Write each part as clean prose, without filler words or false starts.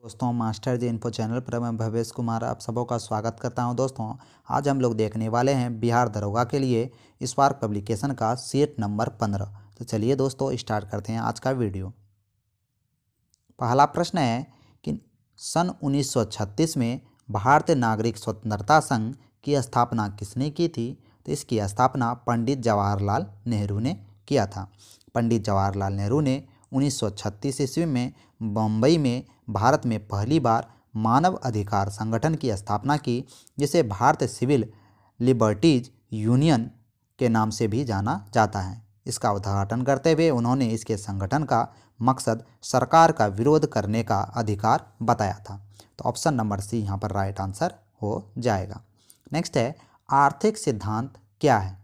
दोस्तों मास्टर जी info channel पर मैं भवेश कुमार आप सबों का स्वागत करता हूं। दोस्तों आज हम लोग देखने वाले हैं बिहार दरोगा के लिए स्पार्क पब्लिकेशन का सेट नंबर 15। तो चलिए दोस्तों स्टार्ट करते हैं आज का वीडियो। पहला प्रश्न है कि सन 1936 में भारतीय नागरिक स्वतंत्रता संघ की स्थापना किसने की थी? तो इसकी स्थापना पंडित जवाहरलाल नेहरू ने किया था। पंडित जवाहरलाल नेहरू ने 1936 ईस्वी में बम्बई में भारत में पहली बार मानव अधिकार संगठन की स्थापना की, जिसे भारतीय सिविल लिबर्टीज यूनियन के नाम से भी जाना जाता है। इसका उद्घाटन करते हुए उन्होंने इसके संगठन का मकसद सरकार का विरोध करने का अधिकार बताया था। तो ऑप्शन नंबर सी यहाँ पर राइट आंसर हो जाएगा। नेक्स्ट है आर्थिक सिद्धांत क्या है?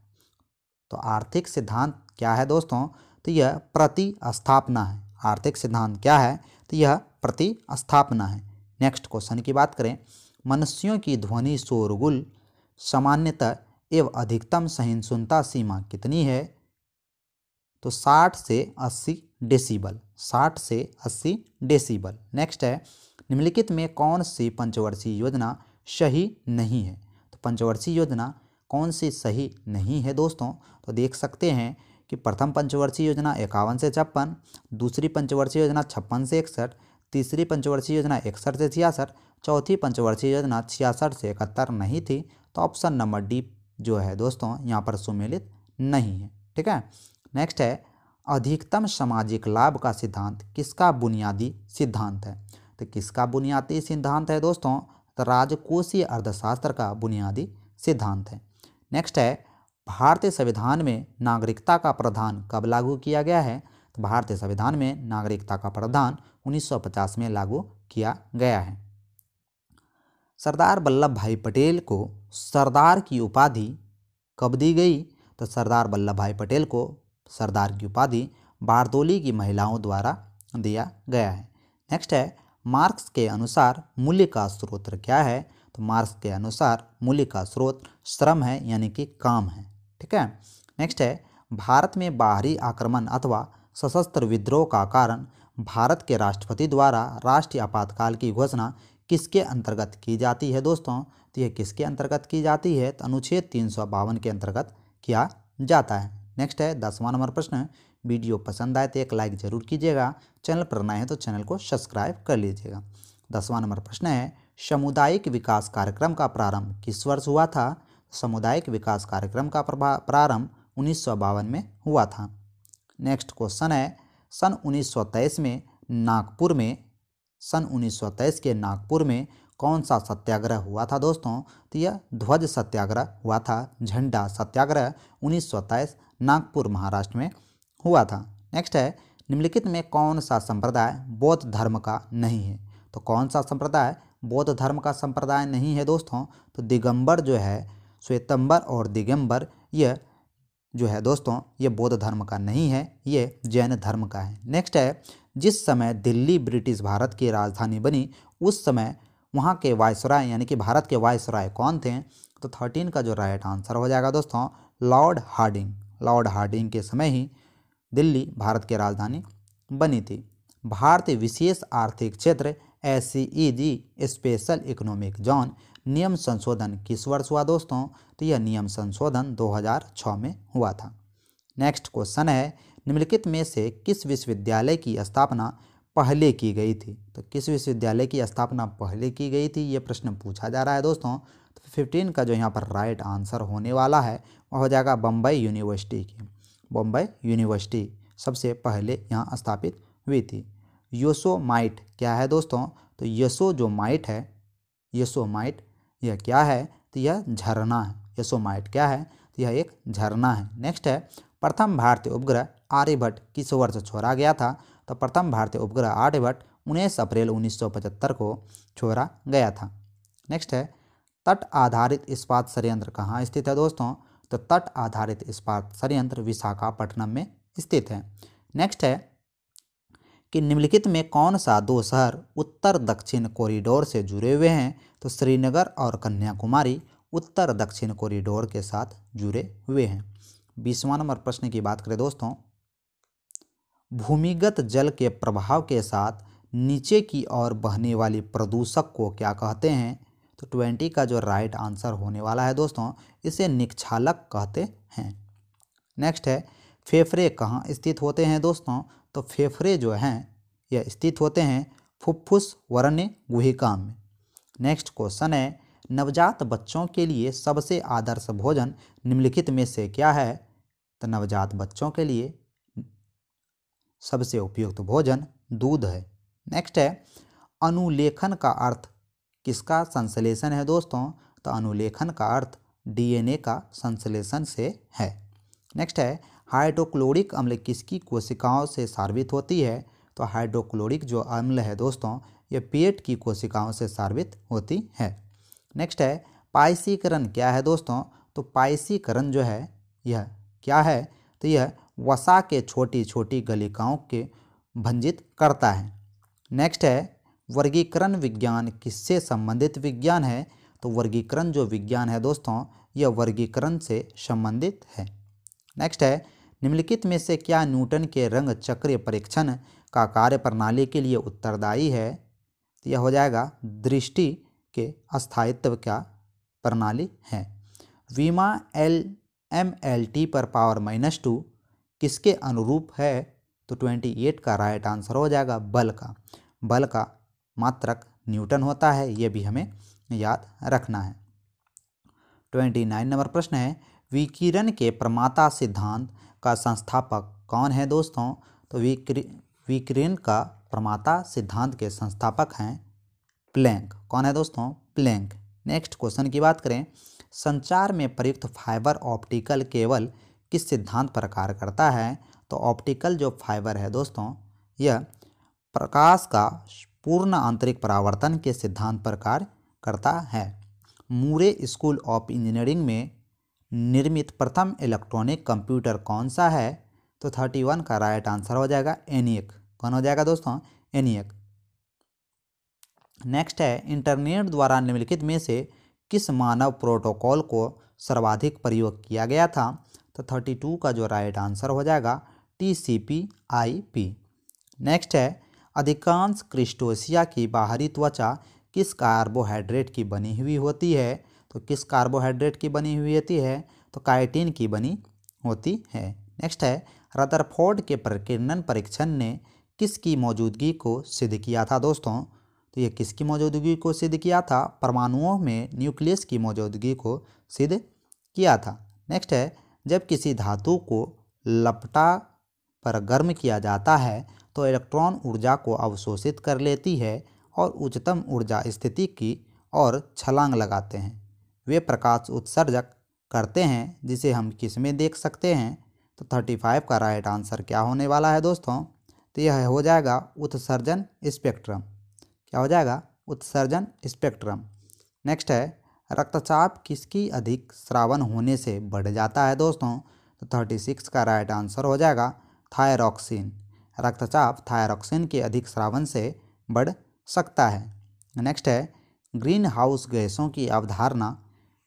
तो आर्थिक सिद्धांत क्या है दोस्तों? तो यह प्रतिस्थापना है। आर्थिक सिद्धांत क्या है? तो यह प्रतिस्थापना है। नेक्स्ट क्वेश्चन की बात करें, मनुष्यों की ध्वनि शोरगुल सामान्यतः एवं अधिकतम सहिष्णुता सीमा कितनी है? तो 60 से 80 डेसिबल। 60 से 80 डेसिबल। नेक्स्ट है निम्नलिखित में कौन सी पंचवर्षीय योजना सही नहीं है? तो पंचवर्षीय योजना कौन सी सही नहीं है दोस्तों? तो देख सकते हैं कि प्रथम पंचवर्षीय योजना 51 से 56, दूसरी पंचवर्षीय योजना 56 से 61, तीसरी पंचवर्षीय योजना 61 से 66, चौथी पंचवर्षीय योजना 66 से 71 नहीं थी। तो ऑप्शन नंबर डी जो है दोस्तों यहाँ पर सुमेलित नहीं है। ठीक है। नेक्स्ट है अधिकतम सामाजिक लाभ का सिद्धांत किसका बुनियादी सिद्धांत है? तो किसका बुनियादी सिद्धांत है दोस्तों? तो राजकोषीय अर्थशास्त्र का बुनियादी सिद्धांत है। नेक्स्ट है भारतीय संविधान में नागरिकता का प्रावधान कब लागू किया गया है? तो भारतीय संविधान में नागरिकता का प्रावधान 1950 में लागू किया गया है। सरदार वल्लभ भाई पटेल को सरदार की उपाधि कब दी गई? तो सरदार वल्लभ भाई पटेल को सरदार की उपाधि बारदोली की महिलाओं द्वारा दिया गया है। नेक्स्ट है मार्क्स के अनुसार मूल्य का स्रोत क्या है? तो मार्क्स के अनुसार मूल्य का स्रोत श्रम है, यानी कि काम है। ठीक है। नेक्स्ट है भारत में बाहरी आक्रमण अथवा सशस्त्र विद्रोह का कारण भारत के राष्ट्रपति द्वारा राष्ट्रीय आपातकाल की घोषणा किसके अंतर्गत की जाती है दोस्तों? तो यह किसके अंतर्गत की जाती है? तो अनुच्छेद 352 के अंतर्गत किया जाता है। नेक्स्ट है 10वां नंबर प्रश्न, वीडियो पसंद आए तो एक लाइक जरूर कीजिएगा, चैनल पर नए हैं तो चैनल को सब्सक्राइब कर लीजिएगा। 10वां नंबर प्रश्न है सामुदायिक विकास कार्यक्रम का प्रारंभ किस वर्ष हुआ था? सामुदायिक विकास कार्यक्रम का प्रारंभ 1952 में हुआ था। नेक्स्ट क्वेश्चन है सन 1923 में सन 1923 के नागपुर में कौन सा सत्याग्रह हुआ था दोस्तों? तो यह ध्वज सत्याग्रह हुआ था। झंडा सत्याग्रह 1923 नागपुर महाराष्ट्र में हुआ था। नेक्स्ट है निम्नलिखित में कौन सा संप्रदाय बौद्ध धर्म का नहीं है? तो कौन सा संप्रदाय बौद्ध धर्म का संप्रदाय नहीं है दोस्तों? तो दिगंबर जो है, श्वेतंबर और दिगंबर, यह जो है दोस्तों ये बौद्ध धर्म का नहीं है, ये जैन धर्म का है। नेक्स्ट है जिस समय दिल्ली ब्रिटिश भारत की राजधानी बनी उस समय वहाँ के वायसराय यानी कि भारत के वायसराय कौन थे? तो 13 का जो राइट आंसर हो जाएगा दोस्तों लॉर्ड हार्डिंग। लॉर्ड हार्डिंग के समय ही दिल्ली भारत की राजधानी बनी थी। भारतीय विशेष आर्थिक क्षेत्र SEZ स्पेशल इकोनॉमिक जोन नियम संशोधन किस वर्ष हुआ दोस्तों? तो यह नियम संशोधन 2006 में हुआ था। नेक्स्ट क्वेश्चन है निम्नलिखित में से किस विश्वविद्यालय की स्थापना पहले की गई थी? तो किस विश्वविद्यालय की स्थापना पहले की गई थी, ये प्रश्न पूछा जा रहा है दोस्तों। तो 15 का जो यहाँ पर राइट आंसर होने वाला है वह हो जाएगा बम्बई यूनिवर्सिटी की। बम्बई यूनिवर्सिटी सबसे पहले यहाँ स्थापित हुई थी। योसोमाइट क्या है दोस्तों? तो योसोमाइट है, योसोमाइट यह क्या है? तो यह झरना है। योसोमाइट क्या है? तो यह एक झरना है। नेक्स्ट है प्रथम भारतीय उपग्रह आर्यभट्ट किस वर्ष छोड़ा गया था? तो प्रथम भारतीय उपग्रह आर्यभट्ट 19 अप्रैल 1975 को छोड़ा गया था। नेक्स्ट है तट आधारित इस्पात संयंत्र कहाँ स्थित है दोस्तों? तो तट आधारित इस्पात संयंत्र विशाखापट्टनम में स्थित है। नेक्स्ट है कि निम्नलिखित में कौन सा दो शहर उत्तर दक्षिण कॉरिडोर से जुड़े हुए हैं? तो श्रीनगर और कन्याकुमारी उत्तर दक्षिण कॉरिडोर के साथ जुड़े हुए हैं। 20वां नंबर प्रश्न की बात करें दोस्तों, भूमिगत जल के प्रभाव के साथ नीचे की ओर बहने वाली प्रदूषक को क्या कहते हैं? तो 20 का जो राइट आंसर होने वाला है दोस्तों, इसे निक्षालक कहते हैं। नेक्स्ट है, फेफड़े कहाँ स्थित होते हैं दोस्तों? तो फेफड़े जो हैं यह स्थित होते हैं फुफ्फुस वरने गुहिका में। नेक्स्ट क्वेश्चन है, नवजात बच्चों के लिए सबसे आदर्श भोजन निम्नलिखित में से क्या है? तो नवजात बच्चों के लिए सबसे उपयुक्त भोजन दूध है। नेक्स्ट है, अनुलेखन का अर्थ किसका संश्लेषण है दोस्तों? तो अनुलेखन का अर्थ डीएनए का संश्लेषण से है। नेक्स्ट है, हाइड्रोक्लोरिक अम्ल किसकी कोशिकाओं से स्रावित होती है? तो हाइड्रोक्लोरिक जो अम्ल है दोस्तों, ये पेट की कोशिकाओं से स्रावित होती है। नेक्स्ट है, पायसीकरण क्या है दोस्तों? तो पायसीकरण जो है यह क्या है? तो यह वसा के छोटी छोटी गलिकाओं के भंजित करता है। नेक्स्ट है, वर्गीकरण विज्ञान किससे संबंधित विज्ञान है? तो वर्गीकरण जो विज्ञान है दोस्तों, यह वर्गीकरण से संबंधित है। नेक्स्ट है, निम्नलिखित में से क्या न्यूटन के रंग चक्रीय परीक्षण का कार्य प्रणाली के लिए उत्तरदायी है? तो यह हो जाएगा दृष्टि के अस्थायित्व का प्रणाली है। वीमा LMLT पर पावर -2 किसके अनुरूप है? तो 28 का राइट आंसर हो जाएगा बल का। बल का मात्रक न्यूटन होता है, यह भी हमें याद रखना है। 29 नंबर प्रश्न है, विकिरण के प्रमाता सिद्धांत का संस्थापक कौन है दोस्तों? तो विकिरण का प्रमाता सिद्धांत के संस्थापक हैं प्लैंक। कौन है दोस्तों? प्लैंक। नेक्स्ट क्वेश्चन की बात करें, संचार में प्रयुक्त फाइबर ऑप्टिकल केबल किस सिद्धांत पर कार्य करता है? तो ऑप्टिकल जो फाइबर है दोस्तों, यह प्रकाश का पूर्ण आंतरिक परावर्तन के सिद्धांत पर कार्य करता है। मूरे स्कूल ऑफ इंजीनियरिंग में निर्मित प्रथम इलेक्ट्रॉनिक कंप्यूटर कौन सा है? तो 31 का राइट आंसर हो जाएगा ENIAC। कौन हो जाएगा दोस्तों? ENIAC। नेक्स्ट है, इंटरनेट द्वारा निम्नलिखित में से किस मानव प्रोटोकॉल को सर्वाधिक प्रयोग किया गया था? तो 32 का जो राइट आंसर हो जाएगा TCP/IP। नेक्स्ट है, अधिकांश क्रिस्टोसिया की बाहरी त्वचा किस कार्बोहाइड्रेट की बनी हुई होती है? तो किस कार्बोहाइड्रेट की बनी हुई होती है? तो काइटिन की बनी होती है। नेक्स्ट है, रदरफोर्ड के प्रकीर्णन परीक्षण ने किसकी मौजूदगी को सिद्ध किया था दोस्तों? तो ये किसकी मौजूदगी को सिद्ध किया था? परमाणुओं में न्यूक्लियस की मौजूदगी को सिद्ध किया था। नेक्स्ट है, जब किसी धातु को लपटा पर गर्म किया जाता है तो इलेक्ट्रॉन ऊर्जा को अवशोषित कर लेती है और उच्चतम ऊर्जा स्थिति की और छलांग लगाते हैं। वे प्रकाश उत्सर्जक करते हैं, जिसे हम किस में देख सकते हैं? तो 35 का राइट आंसर क्या होने वाला है दोस्तों? तो यह हो जाएगा उत्सर्जन स्पेक्ट्रम। क्या हो जाएगा? उत्सर्जन स्पेक्ट्रम। नेक्स्ट है, रक्तचाप किसकी अधिक स्रावन होने से बढ़ जाता है दोस्तों? तो 36 का राइट आंसर हो जाएगा थायरॉक्सिन। रक्तचाप थायरॉक्सिन के अधिक स्रावन से बढ़ सकता है। नेक्स्ट है, ग्रीन हाउस गैसों की अवधारणा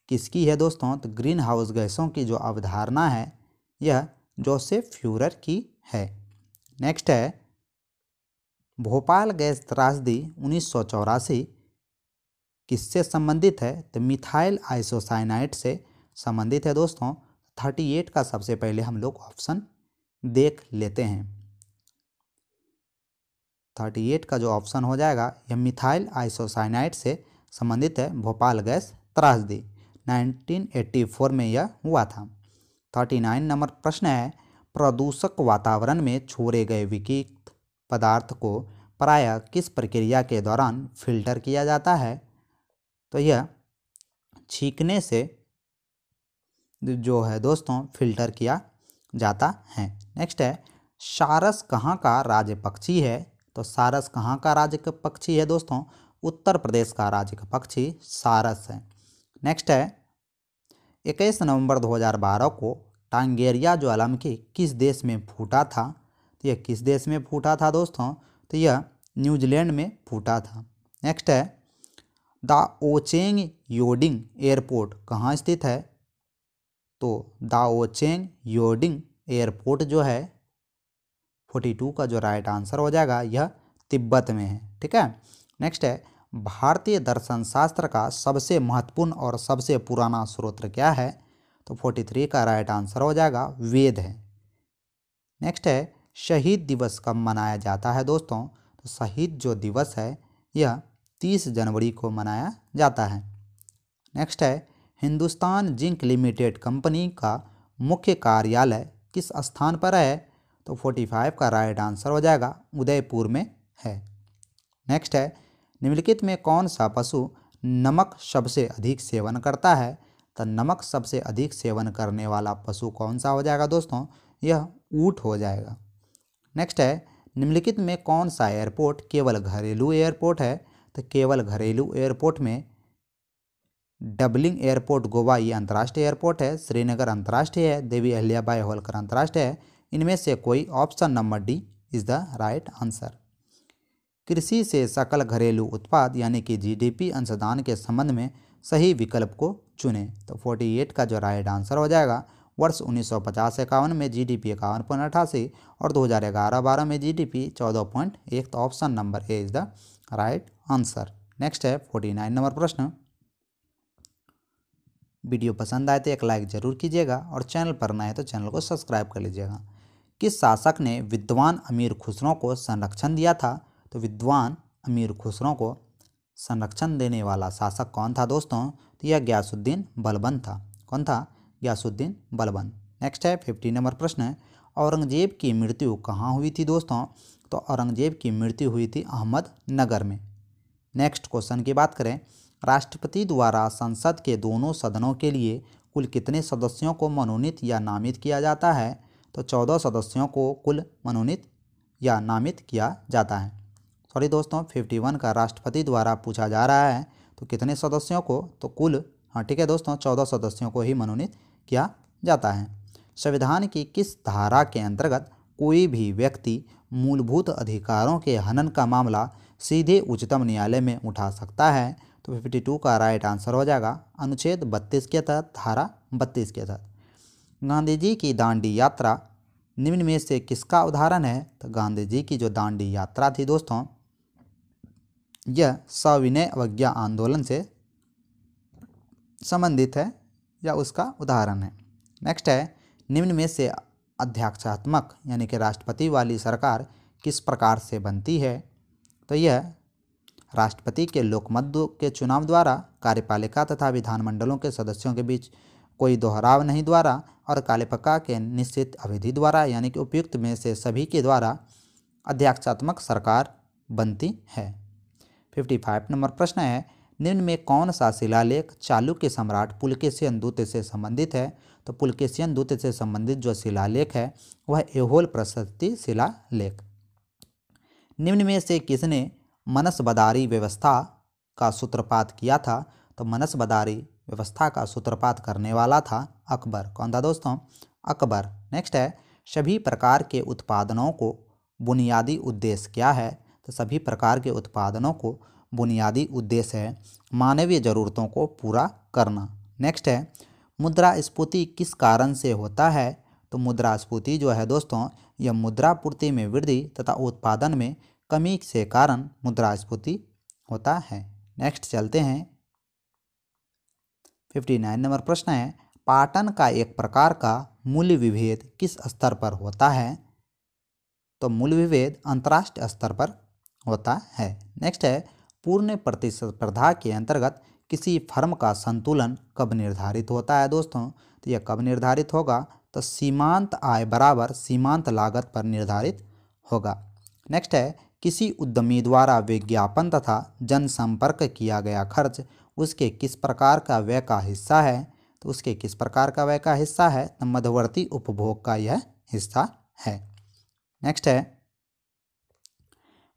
किसकी है दोस्तों? तो ग्रीन हाउस गैसों की जो अवधारणा है यह जोसेफ फ्यूरर की है। नेक्स्ट है, भोपाल गैस त्रासदी 1984 किससे संबंधित है? तो मिथाइल आइसोसाइनाइड से संबंधित है दोस्तों। 38 का सबसे पहले हम लोग ऑप्शन देख लेते हैं। 38 का जो ऑप्शन हो जाएगा यह मिथाइल आइसोसाइनाइड से संबंधित है। भोपाल गैस त्रासदी 1984 में यह हुआ था। 39 नंबर प्रश्न है, प्रदूषक वातावरण में छोड़े गए विकित पदार्थ को प्रायः किस प्रक्रिया के दौरान फिल्टर किया जाता है? तो यह छींकने से जो है दोस्तों फिल्टर किया जाता है। नेक्स्ट है, सारस कहाँ का राज्य पक्षी है? तो सारस कहाँ का राज्य पक्षी है दोस्तों? उत्तर प्रदेश का राज्य पक्षी सारस है। नेक्स्ट है, 21 नवंबर 2012 को टांगेरिया ज्वालामुखी किस देश में फूटा था? तो यह किस देश में फूटा था दोस्तों? तो यह न्यूजीलैंड में फूटा था। नेक्स्ट है, दाओचेंग योडिंग एयरपोर्ट कहाँ स्थित है? तो दाओचेंग योडिंग एयरपोर्ट जो है 42 का जो राइट आंसर हो जाएगा यह तिब्बत में है। ठीक है। नेक्स्ट है, भारतीय दर्शन शास्त्र का सबसे महत्वपूर्ण और सबसे पुराना स्रोत क्या है? तो 43 का राइट आंसर हो जाएगा वेद है। नेक्स्ट है, शहीद दिवस कब मनाया जाता है दोस्तों? तो शहीद जो दिवस है यह 30 जनवरी को मनाया जाता है। नेक्स्ट है, हिंदुस्तान जिंक लिमिटेड कंपनी का मुख्य कार्यालय किस स्थान पर है? तो 45 का राइट आंसर हो जाएगा उदयपुर में है। नेक्स्ट है, निम्नलिखित में कौन सा पशु नमक सबसे अधिक सेवन करता है? तो नमक सबसे अधिक सेवन करने वाला पशु कौन सा हो जाएगा दोस्तों? यह ऊँट हो जाएगा। नेक्स्ट है, निम्नलिखित में कौन सा एयरपोर्ट केवल घरेलू एयरपोर्ट है? तो केवल घरेलू एयरपोर्ट में डबलिंग एयरपोर्ट गोवा ये अंतर्राष्ट्रीय एयरपोर्ट है, श्रीनगर अंतर्राष्ट्रीय है, देवी अहिल्याबाई होलकर अंतर्राष्ट्रीय है। इनमें से कोई option number D is the right answer. कृषि से सकल घरेलू उत्पाद यानी कि जीडीपी अंशदान के संबंध में सही विकल्प को चुनें। तो 48 का जो राइट आंसर हो जाएगा, वर्ष 1950-51 में जीडीपी 51.88 और 2011-12 में जीडीपी 14.1। तो option number A is the right answer. Next है 49 नंबर प्रश्न। वीडियो पसंद आए तो एक लाइक जरूर कीजिएगा और चैनल पर नए हैं तो चैनल को सब्सक्राइब कर लीजिएगा। किस शासक ने विद्वान अमीर खुसरो को संरक्षण दिया था? तो विद्वान अमीर खुसरो को संरक्षण देने वाला शासक कौन था दोस्तों? तो यह गयासुद्दीन बलबन था। कौन था? गयासुद्दीन बलबन। नेक्स्ट है 50 नंबर प्रश्न है, औरंगजेब की मृत्यु कहाँ हुई थी दोस्तों? तो औरंगजेब की मृत्यु हुई थी अहमदनगर में। नेक्स्ट क्वेश्चन की बात करें, राष्ट्रपति द्वारा संसद के दोनों सदनों के लिए कुल कितने सदस्यों को मनोनीत या नामित किया जाता है? तो 14 सदस्यों को कुल मनोनीत या नामित किया जाता है। सॉरी दोस्तों, 51 का राष्ट्रपति द्वारा पूछा जा रहा है तो कितने सदस्यों को? तो कुल, हाँ ठीक है दोस्तों, 14 सदस्यों को ही मनोनीत किया जाता है। संविधान की किस धारा के अंतर्गत कोई भी व्यक्ति मूलभूत अधिकारों के हनन का मामला सीधे उच्चतम न्यायालय में उठा सकता है? तो 52 का राइट आंसर हो जाएगा अनुच्छेद 32 के तहत, धारा 32 के तहत। गांधी जी की दांडी यात्रा निम्न में से किसका उदाहरण है? तो गांधी जी की जो दांडी यात्रा थी दोस्तों, यह सविनय अवज्ञा आंदोलन से संबंधित है या उसका उदाहरण है। नेक्स्ट है, निम्न में से अध्यक्षात्मक यानी कि राष्ट्रपति वाली सरकार किस प्रकार से बनती है? तो यह राष्ट्रपति के लोकमत के चुनाव द्वारा, कार्यपालिका तथा विधानमंडलों के सदस्यों के बीच कोई दोहराव नहीं द्वारा और कार्यपालिका के निश्चित अवधि द्वारा यानी कि उपयुक्त में से सभी के द्वारा अध्यक्षात्मक सरकार बनती है। 55 नंबर प्रश्न है, निम्न में कौन सा शिलालेख चालुक्य सम्राट पुलकेशिन दूत से संबंधित है? तो पुलकेशिन दूत से संबंधित जो शिलालेख है वह ऐहोल प्रशस्ति शिलालेख। निम्न में से किसने मनसबदारी व्यवस्था का सूत्रपात किया था? तो मनसबदारी व्यवस्था का सूत्रपात करने वाला था अकबर। कौन था दोस्तों? अकबर। नेक्स्ट है, सभी प्रकार के उत्पादनों को बुनियादी उद्देश्य क्या है? तो सभी प्रकार के उत्पादनों को बुनियादी उद्देश्य है मानवीय ज़रूरतों को पूरा करना। नेक्स्ट है, मुद्रास्फीति किस कारण से होता है? तो मुद्रास्फीति जो है दोस्तों, यह मुद्रापूर्ति में वृद्धि तथा उत्पादन में कमी से कारण मुद्रास्फीति होता है। नेक्स्ट चलते हैं 59 नंबर प्रश्न है, पाटन का एक प्रकार का मूल्य विभेद किस स्तर पर होता है? तो मूल्य विभेद अंतर्राष्ट्रीय स्तर पर होता है। नेक्स्ट है, पूर्ण प्रतिस्पर्धा के अंतर्गत किसी फर्म का संतुलन कब निर्धारित होता है दोस्तों? तो यह कब निर्धारित होगा? तो सीमांत आय बराबर सीमांत लागत पर निर्धारित होगा। नेक्स्ट है, किसी उद्यमी द्वारा विज्ञापन तथा जनसंपर्क किया गया खर्च उसके किस प्रकार का व्यय का हिस्सा है? तो उसके किस प्रकार का व्यय का हिस्सा है? तो मध्यवर्ती उपभोग का यह हिस्सा है। नेक्स्ट है,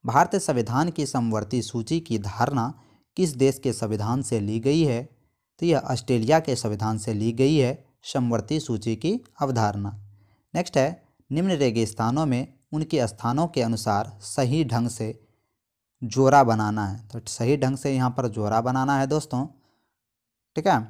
भारतीय संविधान की समवर्ती सूची की धारणा किस देश के संविधान से ली गई है? तो यह ऑस्ट्रेलिया के संविधान से ली गई है समवर्ती सूची की अवधारणा। नेक्स्ट है, निम्न रेगिस्तानों में उनके स्थानों के अनुसार सही ढंग से जोरा बनाना है। तो सही ढंग से यहाँ पर जोरा बनाना है दोस्तों, ठीक है।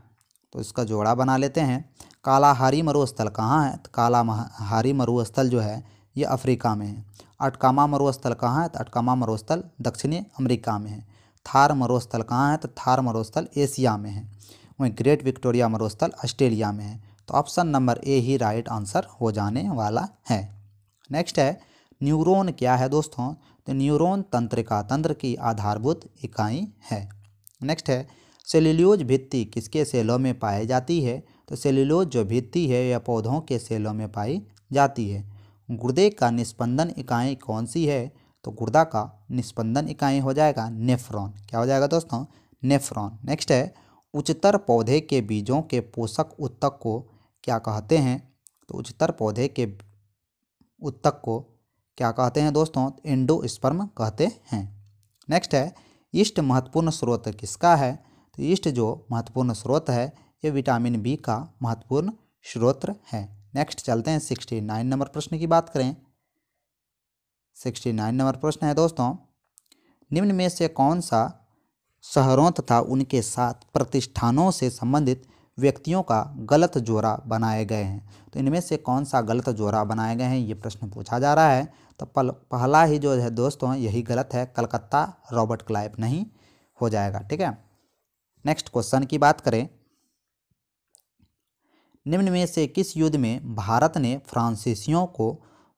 तो इसका जोड़ा बना लेते हैं। कालाहारी मरुस्थल कहाँ है? तो कालाहारी मरुस्थल जो है ये अफ्रीका में है। अटकामा मरुस्थल कहाँ है? तो अटकामा मरुस्थल दक्षिणी अमेरिका में है। थार मरुस्थल कहाँ है? तो थार मरुस्थल एशिया में है। वहीं ग्रेट विक्टोरिया मरुस्थल ऑस्ट्रेलिया में है। तो option number A he right answer हो जाने वाला है। नेक्स्ट है न्यूरॉन क्या है दोस्तों? तो न्यूरॉन तंत्रिका तंत्र की आधारभूत इकाई है। नेक्स्ट है सेल्यूलोज भित्ति किसके सेलों में पाई जाती है? तो सेल्यूलोज जो भित्ति है यह पौधों के सेलों में पाई जाती है। गुर्दे का निस्पंदन इकाई कौन सी है? तो गुर्दा का निस्पंदन इकाई हो जाएगा नेफ्रॉन। क्या हो जाएगा दोस्तों? नेफ्रॉन। नेक्स्ट है उच्चतर पौधे के बीजों के पोषक उत्तक को क्या कहते हैं? तो उच्चतर पौधे के उत्तक को क्या कहते हैं दोस्तों? एंडोस्पर्म कहते हैं। नेक्स्ट है यीस्ट महत्वपूर्ण स्रोत किसका है? तो यीस्ट जो महत्वपूर्ण स्रोत है ये विटामिन बी का महत्वपूर्ण स्रोत है। नेक्स्ट चलते हैं 69 नंबर प्रश्न की बात करें। 69 नंबर प्रश्न है दोस्तों निम्न में से कौन सा शहरों तथा उनके साथ प्रतिष्ठानों से संबंधित व्यक्तियों का गलत जोड़ा बनाए गए हैं? तो इनमें से कौन सा गलत जोड़ा बनाए गए हैं ये प्रश्न पूछा जा रहा है। तो पहला ही जो है दोस्तों यही गलत है, कलकत्ता रॉबर्ट क्लाइव नहीं हो जाएगा। ठीक है। नेक्स्ट क्वेश्चन की बात करें निम्न में से किस युद्ध में भारत ने फ्रांसीसियों को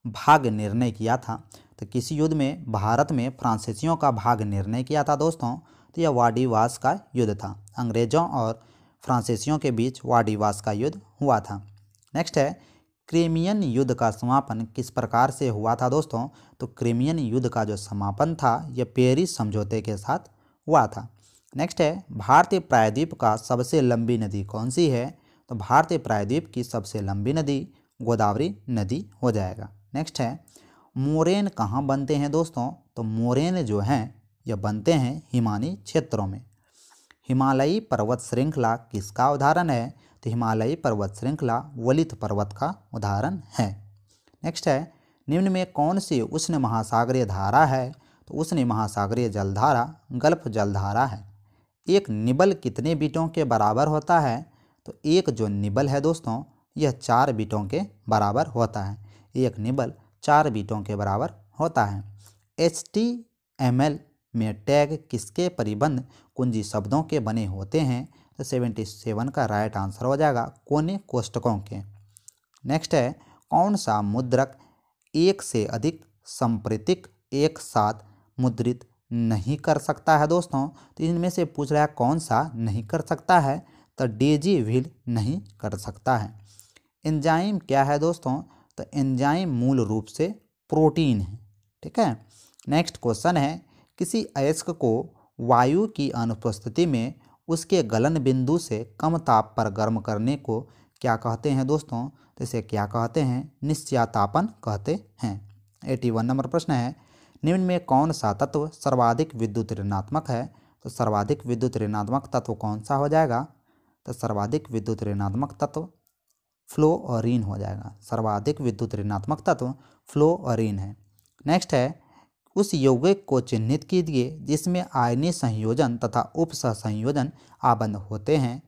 भाग निर्णय किया था? तो किस युद्ध में भारत में फ्रांसीसियों का भाग निर्णय किया था दोस्तों? तो यह वाडीवास का युद्ध था। अंग्रेजों और फ्रांसीसियों के बीच वाडीवास का युद्ध हुआ था। नेक्स्ट है क्रीमियन युद्ध का समापन किस प्रकार से हुआ था दोस्तों? तो क्रीमियन युद्ध का जो समापन था यह पेरिस समझौते के साथ हुआ था। नेक्स्ट है भारतीय प्रायद्वीप का सबसे लंबी नदी कौन सी है? तो भारतीय प्रायद्वीप की सबसे लंबी नदी गोदावरी नदी हो जाएगा। नेक्स्ट है मोरेन कहाँ बनते हैं दोस्तों? तो मोरेन जो हैं यह बनते हैं हिमानी क्षेत्रों में। हिमालयी पर्वत श्रृंखला किसका उदाहरण है? तो हिमालयी पर्वत श्रृंखला वलित पर्वत का उदाहरण है। नेक्स्ट है निम्न में कौन सी उष्ण महासागरीय धारा है? तो उष्ण महासागरीय जलधारा गल्फ जलधारा है। एक निबल कितने बीटों के बराबर होता है? तो एक जो निबल है दोस्तों यह 4 बीटों के बराबर होता है। एक निबल 4 बीटों के बराबर होता है। HTML में टैग किसके परिबंध कुंजी शब्दों के बने होते हैं? तो 77 का राइट आंसर हो जाएगा कोने कोष्ठकों के। नेक्स्ट है कौन सा मुद्रक एक से अधिक संप्रेतिक एक साथ मुद्रित नहीं कर सकता है दोस्तों? तो इनमें से पूछ रहा है कौन सा नहीं कर सकता है? तो डेजी व्हील नहीं कर सकता है। एंजाइम क्या है दोस्तों? तो एंजाइम मूल रूप से प्रोटीन है। ठीक है। नेक्स्ट क्वेश्चन है किसी अयस्क को वायु की अनुपस्थिति में उसके गलन बिंदु से कम ताप पर गर्म करने को क्या कहते हैं दोस्तों? तो इसे क्या कहते हैं? निश्चयातापन कहते हैं। 81 नंबर प्रश्न है निम्न में कौन सा तत्व सर्वाधिक विद्युत ऋणात्मक है? तो सर्वाधिक विद्युत ऋणात्मक तत्व कौन सा हो जाएगा? तो सर्वाधिक विद्युत ऋणात्मक तत्व फ्लोरीन हो जाएगा। सर्वाधिक विद्युत ऋणात्मक तत्व फ्लोरीन है। नेक्स्ट है उस यौगिक को चिन्हित कीजिए जिसमें आयनीय संयोजन तथा उप सहसंयोजन आबंध होते हैं।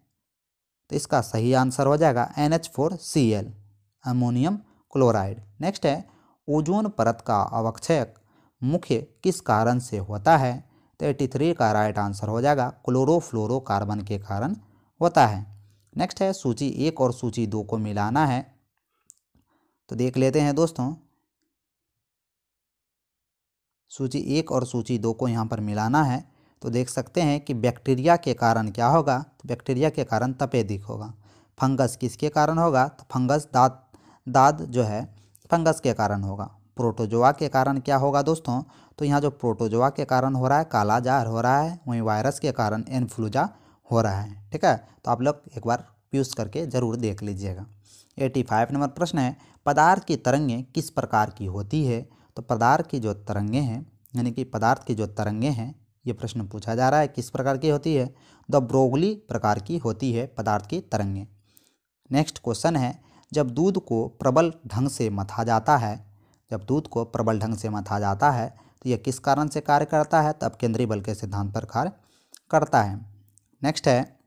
तो इसका सही आंसर हो जाएगा NH4Cl अमोनियम क्लोराइड। नेक्स्ट है ओजोन परत का अवक्षय मुख्य किस कारण से होता है? तो 83 का राइट आंसर हो जाएगा क्लोरोफ्लोरोकार्बन के कारण होता है। नेक्स्ट है सूची 1 और सूची 2 को मिलाना है। तो देख लेते हैं दोस्तों सूची 1 और सूची 2 को यहाँ पर मिलाना है। तो देख सकते हैं कि बैक्टीरिया के कारण क्या होगा? तो बैक्टीरिया के कारण तपेदिक होगा। फंगस किसके कारण होगा? तो फंगस दाद जो है फंगस के कारण होगा। प्रोटोजोआ के कारण क्या होगा दोस्तों? तो यहाँ जो प्रोटोजोआ के कारण हो रहा है काला जार हो रहा है, वहीं वायरस के कारण इन्फ्लुएंजा हो रहा है। ठीक है। तो आप लोग एक बार यूज़ करके ज़रूर देख लीजिएगा। 85 नंबर प्रश्न है पदार्थ की तरंगें किस प्रकार की होती है? तो पदार्थ की जो तरंगें हैं यानी कि पदार्थ की जो तरंगें हैं ये प्रश्न पूछा जा रहा है किस प्रकार की होती है? द ब्रोगली प्रकार की होती है पदार्थ की तरंगें। नेक्स्ट क्वेश्चन है जब दूध को प्रबल ढंग से मथा जाता है तो यह किस कारण से कार्य करता है? तब केंद्रीय बल के सिद्धांत पर कार्य करता है। नेक्स्ट है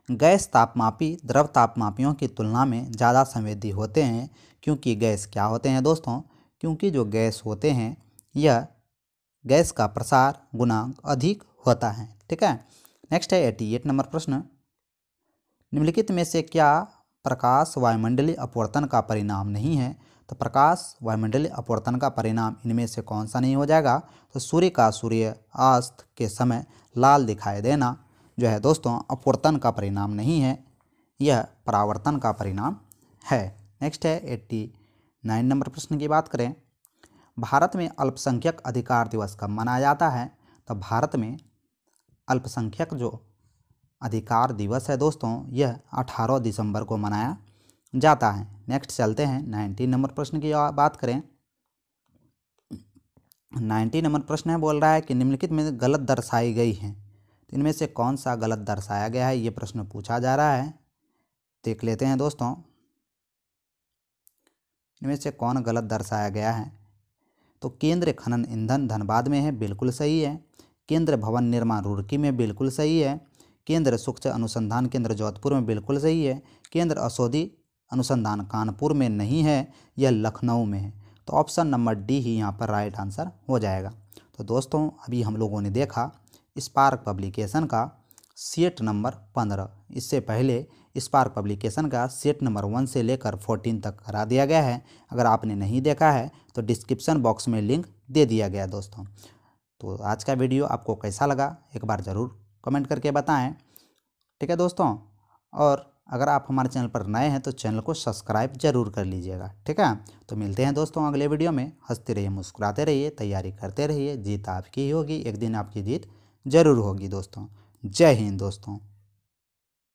गैस तापमापी द्रव तापमापियों की तुलना में ज़्यादा संवेदी होते हैं क्योंकि गैस क्या होते हैं दोस्तों, क्योंकि जो गैस होते हैं यह गैस का प्रसार गुणांक अधिक होता है। ठीक है। नेक्स्ट है 88 नंबर प्रश्न, निम्नलिखित में से क्या प्रकाश वायुमंडलीय अपवर्तन का परिणाम नहीं है। तो प्रकाश वायुमंडलीय अपवर्तन का परिणाम इनमें से कौन सा नहीं हो जाएगा। तो सूर्य का सूर्यास्त के समय लाल दिखाई देना जो है दोस्तों अपवर्तन का परिणाम नहीं है, यह परावर्तन का परिणाम है। नेक्स्ट है 89 नंबर प्रश्न की बात करें, भारत में अल्पसंख्यक अधिकार दिवस कब मनाया जाता है। तो भारत में अल्पसंख्यक जो अधिकार दिवस है दोस्तों यह 18 दिसंबर को मनाया जाता है। नेक्स्ट चलते हैं 90 नंबर प्रश्न की बात करें। 90 नंबर प्रश्न है, बोल रहा है कि निम्नलिखित में गलत दर्शाई गई हैं, तो इनमें से कौन सा गलत दर्शाया गया है, ये प्रश्न पूछा जा रहा है। देख लेते हैं दोस्तों, इनमें से कौन गलत दर्शाया गया है। तो केंद्र खनन ईंधन धनबाद में है, बिल्कुल सही है। केंद्र भवन निर्माण रुड़की में, बिल्कुल सही है। केंद्र सूक्ष्म अनुसंधान केंद्र जोधपुर में, बिल्कुल सही है। केंद्र औषधि अनुसंधान कानपुर में नहीं है, यह लखनऊ में है। तो ऑप्शन नंबर डी ही यहाँ पर राइट आंसर हो जाएगा। तो दोस्तों अभी हम लोगों ने देखा स्पार्क पब्लिकेशन का सेट नंबर 15। इससे पहले स्पार्क पब्लिकेशन का सेट नंबर 1 से लेकर 14 तक करा दिया गया है। अगर आपने नहीं देखा है तो डिस्क्रिप्शन बॉक्स में लिंक दे दिया गया है दोस्तों। तो आज का वीडियो आपको कैसा लगा एक बार ज़रूर कमेंट करके बताएं। ठीक है दोस्तों, और अगर आप हमारे चैनल पर नए हैं तो चैनल को सब्सक्राइब जरूर कर लीजिएगा। ठीक है, तो मिलते हैं दोस्तों अगले वीडियो में। हंसते रहिए, मुस्कुराते रहिए, तैयारी करते रहिए, जीत आपकी ही होगी, एक दिन आपकी जीत जरूर होगी दोस्तों। जय हिंद दोस्तों।